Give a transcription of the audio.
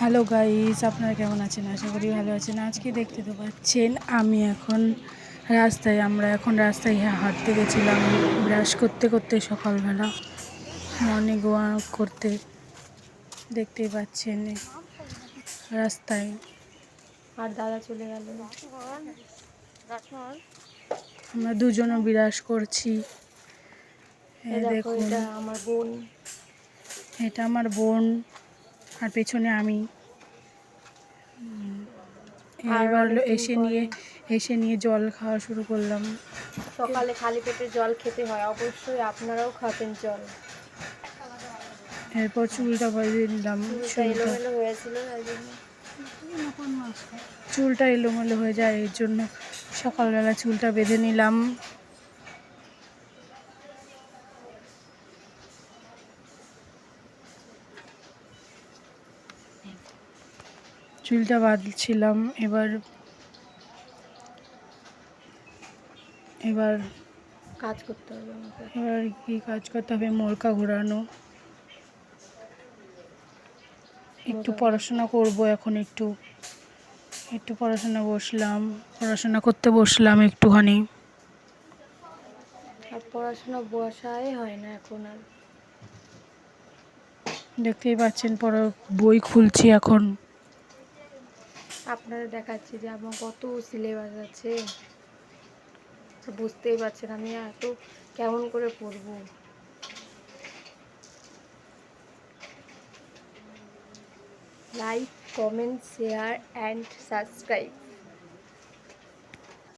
Hello guys, আপনারা কেমন আছেন? আশা করি ভালো আছেন। আজকে দেখতে তো পাচ্ছেন আমরা এখন রাস্তায় হাঁটতে গেছিলাম ব্রাশ করতে করতে সকালবেলা মর্নিং ওয়াক করতে। দেখতেই পাচ্ছেন রাস্তায় আর দাদা চলে গেল। আমরা দুজনও ব্রাশ করছি। দেখো, দেখুন, এটা আমার বোন। এটা আমার বোন আর পেছনে আমি। আর এবার অনেকদিন পরে এসে নিয়ে জল খাওয়া শুরু করলাম। সকালে খালি পেটে জল খেতে হয়, অবশ্যই আপনারাও খাবেন জল। এরপর চুলটা বাঁধিয়ে নিলাম। চুলটা এলোমেলো হয়েছিল, তাই জন্য চুলটা এলোমেলো হয়ে যায়, এর জন্য সকালবেলা চুলটা বেঁধে নিলাম। চুলটা বাঁধছিলাম। এবার কাজ করতে হবে আমাকে। এবার কি কাজ করতে হবে? মোরকা ঘোরানো। একটু পড়াশোনা করব এখন। একটু পড়াশোনা করতে বসলাম একটুখানি। আর পড়াশোনা বসাই হয় না এখন আর। দেখতেই পাচ্ছেন বই খুলছি এখন। আপনারা দেখাচ্ছি যে আমার কত সিলেবাস আছে, বুঝতেই পারছেন আমি এত কেমন করে পড়বো। Like, comment, share and subscribe.